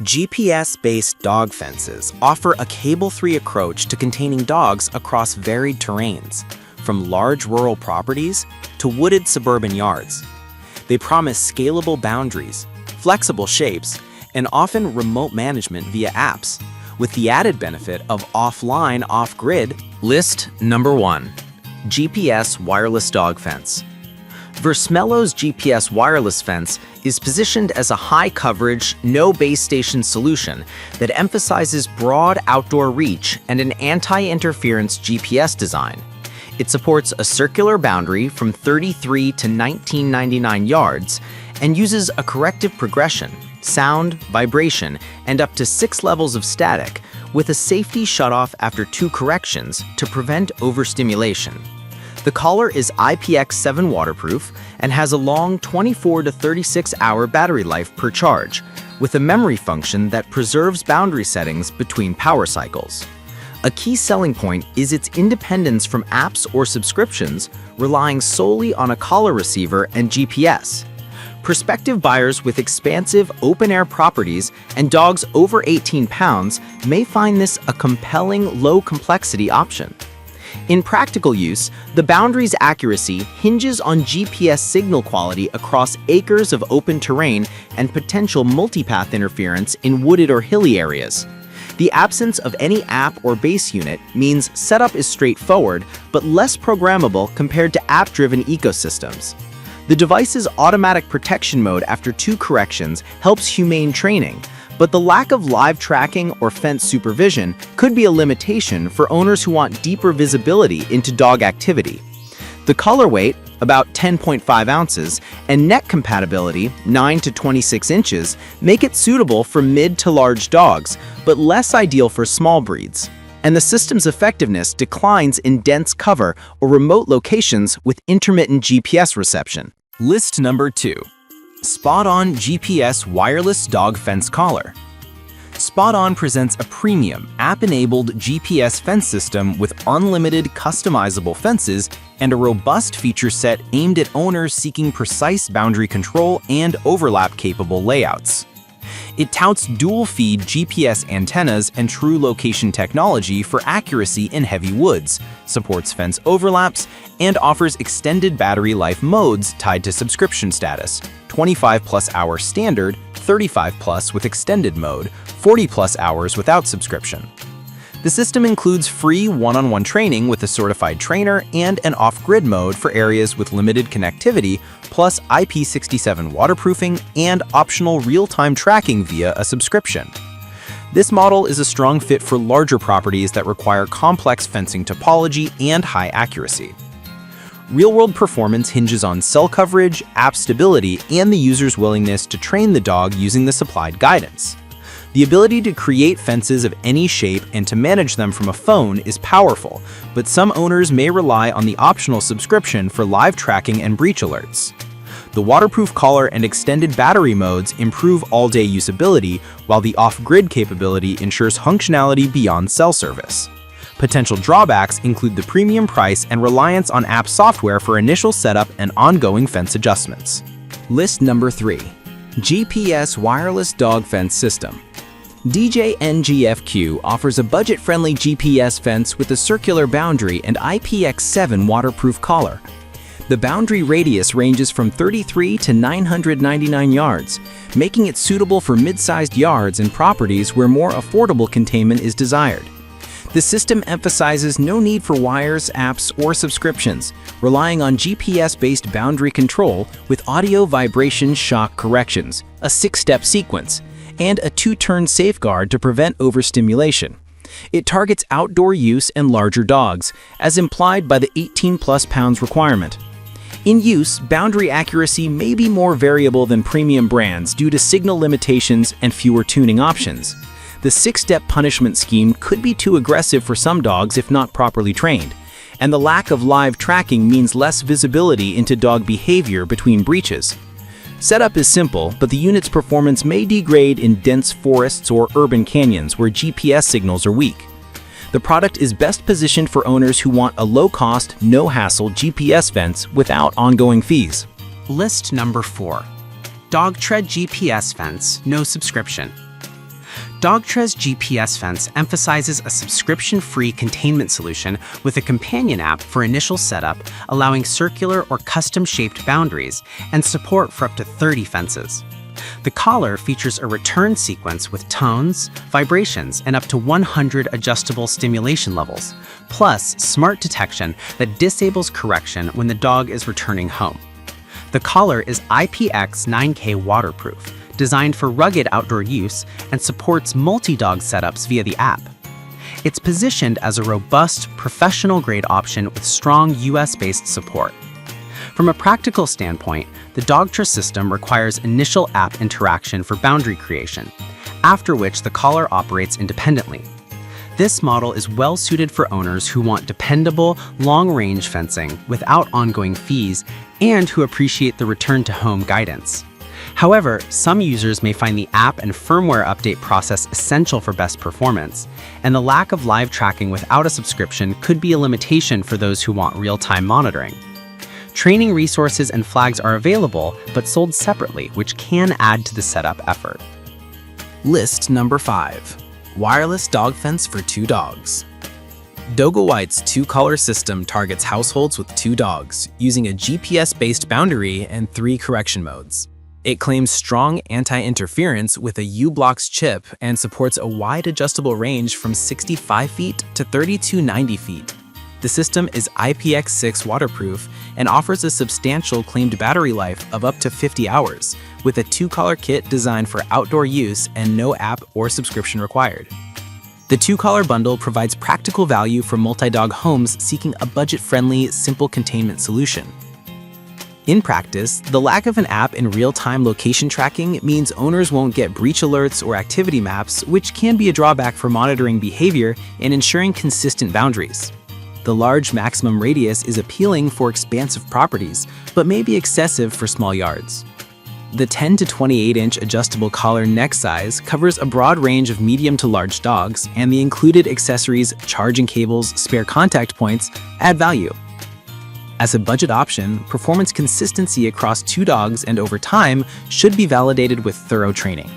GPS-based dog fences offer a cable-free approach to containing dogs across varied terrains, from large rural properties to wooded suburban yards. They promise scalable boundaries, flexible shapes, and often remote management via apps, with the added benefit of offline, off-grid. List number 1. GPS Wireless Dog Fence. Versmello's GPS wireless fence is positioned as a high-coverage, no-base station solution that emphasizes broad outdoor reach and an anti-interference GPS design. It supports a circular boundary from 33 to 1999 yards and uses a corrective progression, sound, vibration, and up to 6 levels of static, with a safety shutoff after 2 corrections to prevent overstimulation. The collar is IPX7 waterproof and has a long 24 to 36-hour battery life per charge, with a memory function that preserves boundary settings between power cycles. A key selling point is its independence from apps or subscriptions, relying solely on a collar receiver and GPS. Prospective buyers with expansive open-air properties and dogs over 18 pounds may find this a compelling low-complexity option. In practical use, the boundary's accuracy hinges on GPS signal quality across acres of open terrain and potential multipath interference in wooded or hilly areas. The absence of any app or base unit means setup is straightforward but less programmable compared to app-driven ecosystems. The device's automatic protection mode after 2 corrections helps humane training, but the lack of live tracking or fence supervision could be a limitation for owners who want deeper visibility into dog activity. The collar weight, about 10.5 ounces, and neck compatibility, 9 to 26 inches, make it suitable for mid to large dogs, but less ideal for small breeds. And the system's effectiveness declines in dense cover or remote locations with intermittent GPS reception. List number 2. Spot On GPS Wireless Dog Fence Collar. Spot On presents a premium, app-enabled GPS fence system with unlimited customizable fences and a robust feature set aimed at owners seeking precise boundary control and overlap-capable layouts. It touts dual-feed GPS antennas and true location technology for accuracy in heavy woods, supports fence overlaps, and offers extended battery life modes tied to subscription status: 25+ hour standard, 35+ with extended mode, 40+ hours without subscription. The system includes free one-on-one training with a certified trainer and an off-grid mode for areas with limited connectivity, plus IP67 waterproofing and optional real-time tracking via a subscription. This model is a strong fit for larger properties that require complex fencing topology and high accuracy. Real-world performance hinges on cell coverage, app stability, and the user's willingness to train the dog using the supplied guidance. The ability to create fences of any shape and to manage them from a phone is powerful, but some owners may rely on the optional subscription for live tracking and breach alerts. The waterproof collar and extended battery modes improve all-day usability, while the off-grid capability ensures functionality beyond cell service. Potential drawbacks include the premium price and reliance on app software for initial setup and ongoing fence adjustments. List number 3. GPS Wireless Dog Fence System. DJNGFQ offers a budget-friendly GPS fence with a circular boundary and IPX7 waterproof collar. The boundary radius ranges from 33 to 999 yards, making it suitable for mid-sized yards and properties where more affordable containment is desired. The system emphasizes no need for wires, apps, or subscriptions, relying on GPS-based boundary control with audio vibration shock corrections, a 6-step sequence, and a 2-turn safeguard to prevent overstimulation. It targets outdoor use and larger dogs, as implied by the 18+ pounds requirement. In use, boundary accuracy may be more variable than premium brands due to signal limitations and fewer tuning options. The 6-step punishment scheme could be too aggressive for some dogs if not properly trained, and the lack of live tracking means less visibility into dog behavior between breaches. Setup is simple, but the unit's performance may degrade in dense forests or urban canyons where GPS signals are weak. The product is best positioned for owners who want a low-cost, no-hassle GPS fence without ongoing fees. List number 4. Dog Tread GPS Fence, no subscription. Dogtra's GPS fence emphasizes a subscription-free containment solution with a companion app for initial setup, allowing circular or custom-shaped boundaries and support for up to 30 fences. The collar features a return sequence with tones, vibrations, and up to 100 adjustable stimulation levels, plus smart detection that disables correction when the dog is returning home. The collar is IPX9K waterproof, designed for rugged outdoor use, and supports multi-dog setups via the app. It's positioned as a robust, professional-grade option with strong US-based support. From a practical standpoint, the Dogtra system requires initial app interaction for boundary creation, after which the collar operates independently. This model is well-suited for owners who want dependable, long-range fencing without ongoing fees and who appreciate the return-to-home guidance. However, some users may find the app and firmware update process essential for best performance, and the lack of live tracking without a subscription could be a limitation for those who want real-time monitoring. Training resources and flags are available, but sold separately, which can add to the setup effort. List number 5. Wireless dog fence for 2 dogs. Dogo White's 2-collar system targets households with 2 dogs, using a GPS-based boundary and 3 correction modes. It claims strong anti-interference with a U-Blocks chip and supports a wide adjustable range from 65 feet to 3290 feet. The system is IPX6 waterproof and offers a substantial claimed battery life of up to 50 hours, with a 2-collar kit designed for outdoor use and no app or subscription required. The 2-collar bundle provides practical value for multi-dog homes seeking a budget-friendly, simple containment solution. In practice, the lack of an app and real-time location tracking means owners won't get breach alerts or activity maps, which can be a drawback for monitoring behavior and ensuring consistent boundaries. The large maximum radius is appealing for expansive properties, but may be excessive for small yards. The 10 to 28-inch adjustable collar neck size covers a broad range of medium to large dogs, and the included accessories, charging cables, spare contact points add value. As a budget option, performance consistency across 2 dogs and over time should be validated with thorough training.